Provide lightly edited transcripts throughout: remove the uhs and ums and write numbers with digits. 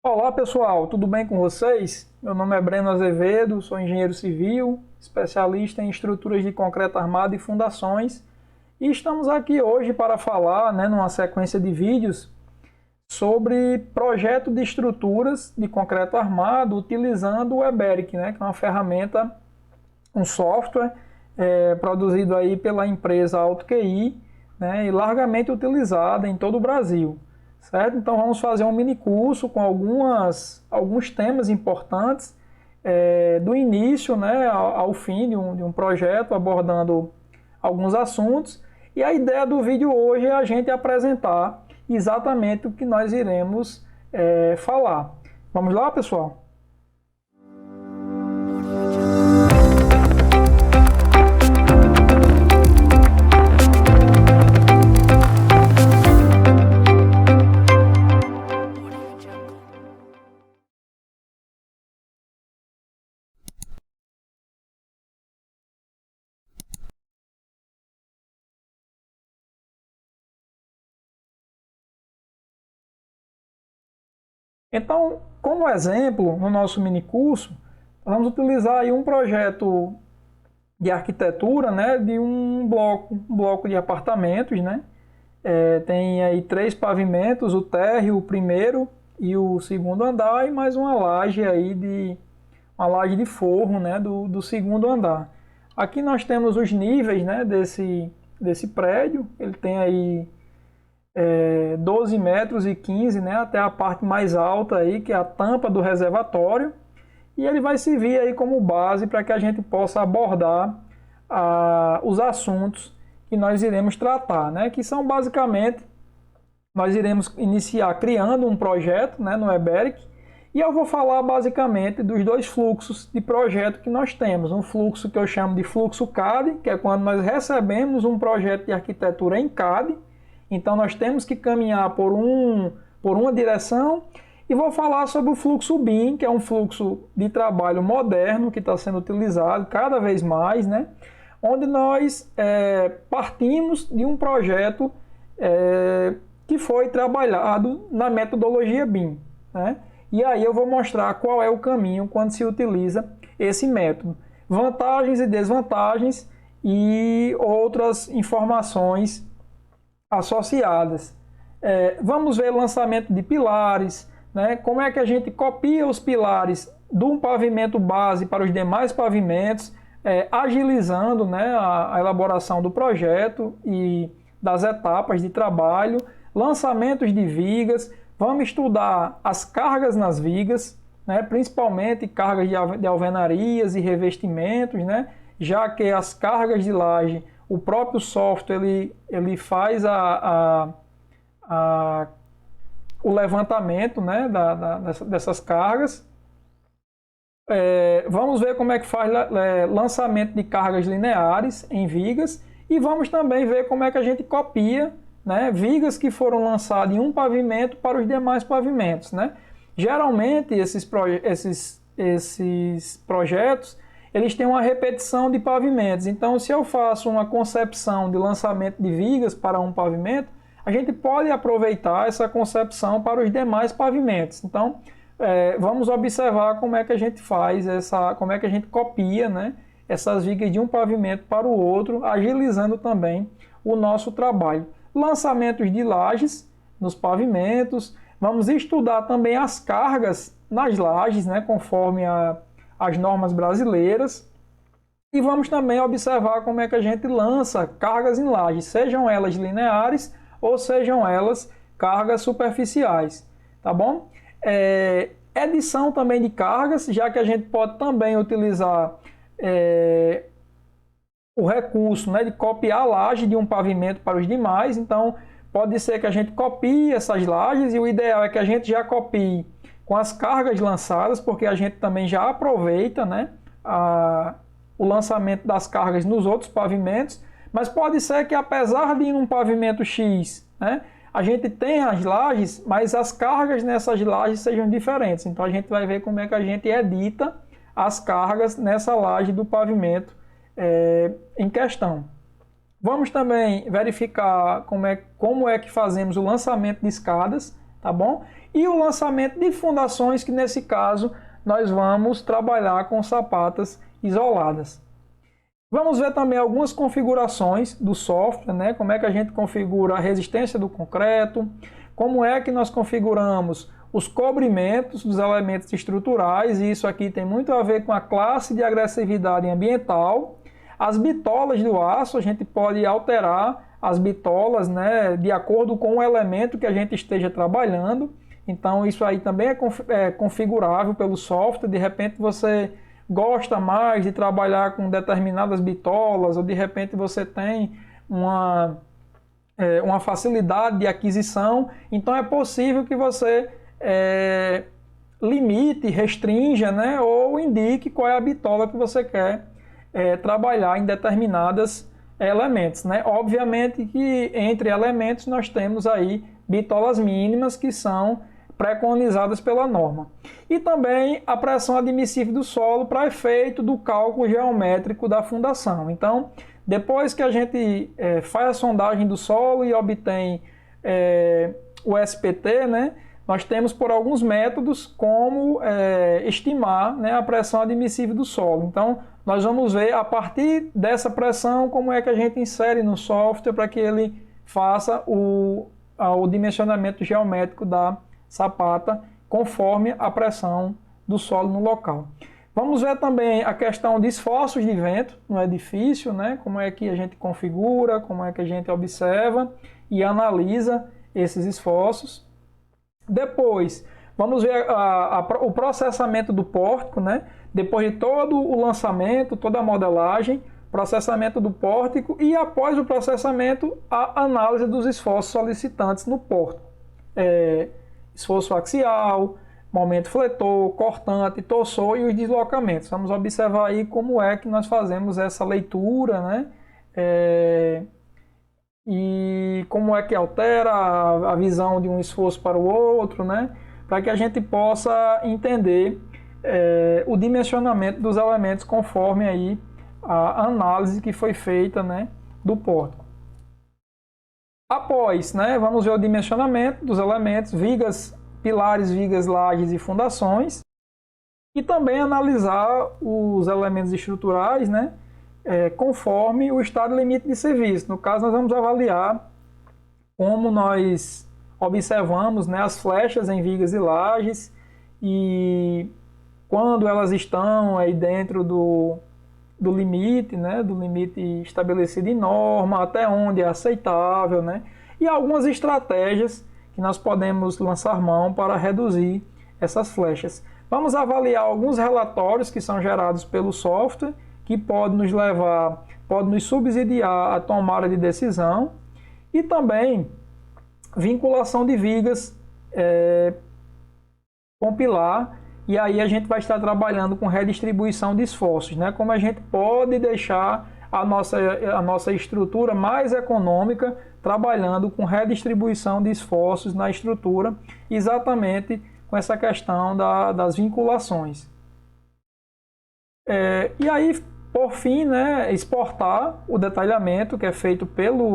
Olá pessoal, tudo bem com vocês? Meu nome é Breno Azevedo, sou engenheiro civil, especialista em estruturas de concreto armado e fundações, e estamos aqui hoje para falar, numa sequência de vídeos, sobre projeto de estruturas de concreto armado utilizando o Eberic, que é uma ferramenta, um software produzido aí pela empresa AutoQI, e largamente utilizada em todo o Brasil. Certo? Então vamos fazer um mini curso com alguns temas importantes do início, ao fim de um projeto, abordando alguns assuntos. E a ideia do vídeo hoje é a gente apresentar exatamente o que nós iremos falar. Vamos lá, pessoal? Então, como exemplo, no nosso mini curso, vamos utilizar aí um projeto de arquitetura, de um bloco de apartamentos, tem aí 3 pavimentos, o térreo, o primeiro e o segundo andar, e mais uma laje de forro, do segundo andar. Aqui nós temos os níveis, desse prédio. Ele tem aí 12 metros e 15, até a parte mais alta aí, que é a tampa do reservatório, e ele vai servir aí como base para que a gente possa abordar os assuntos que nós iremos tratar, que são basicamente, nós iremos iniciar criando um projeto, no Eberic, e eu vou falar basicamente dos dois fluxos de projeto que nós temos. Um fluxo que eu chamo de fluxo CAD, que é quando nós recebemos um projeto de arquitetura em CAD, então nós temos que caminhar por uma direção, e vou falar sobre o fluxo BIM, que é um fluxo de trabalho moderno que está sendo utilizado cada vez mais, onde nós partimos de um projeto que foi trabalhado na metodologia BIM. E aí eu vou mostrar qual é o caminho quando se utiliza esse método. Vantagens e desvantagens e outras informações associadas. Vamos ver lançamento de pilares, como é que a gente copia os pilares de um pavimento base para os demais pavimentos, agilizando a elaboração do projeto e das etapas de trabalho, lançamentos de vigas. Vamos estudar as cargas nas vigas, principalmente cargas de alvenarias e revestimentos, já que as cargas de laje, o próprio software ele faz o levantamento dessas cargas. Vamos ver como é que faz lançamento de cargas lineares em vigas, e vamos também ver como é que a gente copia vigas que foram lançadas em um pavimento para os demais pavimentos. Geralmente esses projetos eles têm uma repetição de pavimentos. Então, se eu faço uma concepção de lançamento de vigas para um pavimento, a gente pode aproveitar essa concepção para os demais pavimentos. Então, vamos observar como é que a gente faz como é que a gente copia, essas vigas de um pavimento para o outro, agilizando também o nosso trabalho. Lançamentos de lajes nos pavimentos. Vamos estudar também as cargas nas lajes, conforme as normas brasileiras, e vamos também observar como é que a gente lança cargas em lajes, sejam elas lineares ou sejam elas cargas superficiais, tá bom? Edição também de cargas, já que a gente pode também utilizar o recurso de copiar a laje de um pavimento para os demais. Então pode ser que a gente copie essas lajes, e o ideal é que a gente já copie com as cargas lançadas, porque a gente também já aproveita o lançamento das cargas nos outros pavimentos. Mas pode ser que, apesar de ir num pavimento X, a gente tenha as lajes, mas as cargas nessas lajes sejam diferentes. Então a gente vai ver como é que a gente edita as cargas nessa laje do pavimento em questão. Vamos também verificar como é que fazemos o lançamento de escadas, tá bom? e o lançamento de fundações, que nesse caso nós vamos trabalhar com sapatas isoladas. Vamos ver também algumas configurações do software, né? Como é que a gente configura a resistência do concreto, como é que nós configuramos os cobrimentos dos elementos estruturais, e isso aqui tem muito a ver com a classe de agressividade ambiental. As bitolas do aço, a gente pode alterar as bitolas, né, de acordo com o elemento que a gente esteja trabalhando. Então isso aí também é configurável pelo software. De repente você gosta mais de trabalhar com determinadas bitolas, ou de repente você tem uma facilidade de aquisição, então é possível que você limite, restrinja, né, ou indique qual é a bitola que você quer trabalhar em determinados elementos, né? Obviamente que entre elementos nós temos aí bitolas mínimas que são preconizadas pela norma. E também a pressão admissível do solo para efeito do cálculo geométrico da fundação. Então, depois que a gente faz a sondagem do solo e obtém o SPT, né, nós temos por alguns métodos como estimar, né, a pressão admissível do solo. Então, nós vamos ver a partir dessa pressão como é que a gente insere no software para que ele faça o dimensionamento geométrico da sapata conforme a pressão do solo no local. Vamos ver também a questão de esforços de vento no edifício, né? Como é que a gente configura, como é que a gente observa e analisa esses esforços. Depois, vamos ver o processamento do pórtico, né? Depois de todo o lançamento, toda a modelagem, processamento do pórtico e após o processamento, a análise dos esforços solicitantes no pórtico. Esforço axial, momento fletor, cortante, torçor e os deslocamentos. Vamos observar aí como é que nós fazemos essa leitura, né? E como é que altera a visão de um esforço para o outro, né? Para que a gente possa entender o dimensionamento dos elementos conforme aí a análise que foi feita, né, do pórtico. Após, né, vamos ver o dimensionamento dos elementos, vigas, pilares, vigas, lajes e fundações, e também analisar os elementos estruturais, né, conforme o estado limite de serviço. No caso, nós vamos avaliar como nós observamos, né, as flechas em vigas e lajes e quando elas estão aí dentro do limite, né, do limite estabelecido em norma, até onde é aceitável, né, e algumas estratégias que nós podemos lançar mão para reduzir essas flechas. Vamos avaliar alguns relatórios que são gerados pelo software, que pode nos levar, pode nos subsidiar a tomada de decisão, e também vinculação de vigas com pilar. E aí a gente vai estar trabalhando com redistribuição de esforços, né? Como a gente pode deixar a nossa estrutura mais econômica trabalhando com redistribuição de esforços na estrutura, exatamente com essa questão das vinculações. E aí, por fim, né, exportar o detalhamento que é feito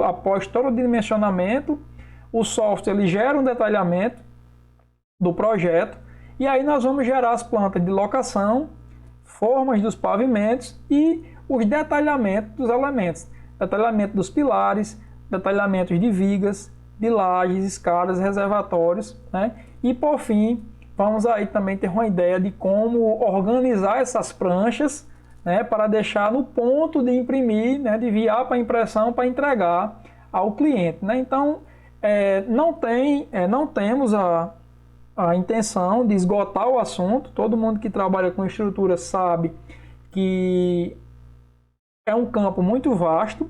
após todo o dimensionamento. O software ele gera um detalhamento do projeto. E aí nós vamos gerar as plantas de locação, formas dos pavimentos e os detalhamentos dos elementos. Detalhamento dos pilares, detalhamentos de vigas, de lajes, escadas, reservatórios, né? E por fim, vamos aí também ter uma ideia de como organizar essas pranchas, né? Para deixar no ponto de imprimir, né? De enviar para impressão para entregar ao cliente, né? Então, não temos a intenção de esgotar o assunto. Todo mundo que trabalha com estrutura sabe que é um campo muito vasto,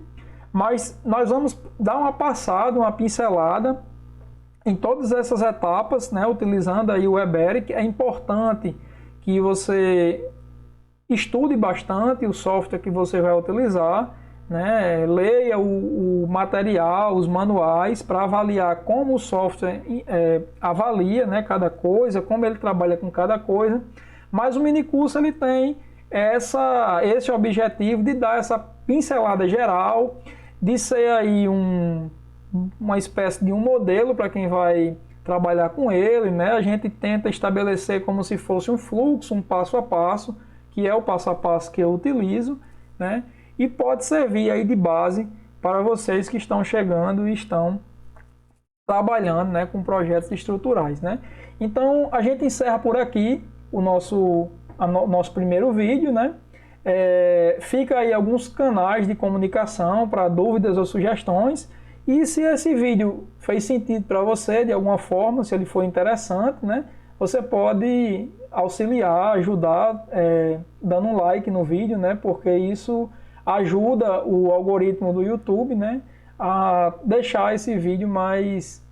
mas nós vamos dar uma passada, uma pincelada em todas essas etapas, né, utilizando aí o Weberic. É importante que você estude bastante o software que você vai utilizar, né? Leia o material, os manuais, para avaliar como o software avalia, né, cada coisa, como ele trabalha com cada coisa. Mas o minicurso ele tem esse objetivo de dar essa pincelada geral, de ser aí uma espécie de um modelo para quem vai trabalhar com ele, né? A gente tenta estabelecer como se fosse um fluxo, um passo a passo, que é o passo a passo que eu utilizo, né? E pode servir aí de base para vocês que estão chegando e estão trabalhando, né, com projetos estruturais, né? Então a gente encerra por aqui o nosso primeiro vídeo, né? Fica aí alguns canais de comunicação para dúvidas ou sugestões. E se esse vídeo fez sentido para você de alguma forma, se ele for interessante, né, você pode auxiliar, ajudar, dando um like no vídeo, né, porque isso ajuda o algoritmo do YouTube, né, a deixar esse vídeo mais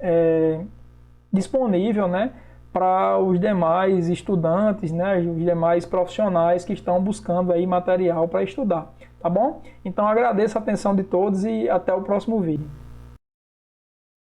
disponível, né, para os demais estudantes, né, os demais profissionais que estão buscando aí material para estudar, tá bom? Então agradeço a atenção de todos e até o próximo vídeo.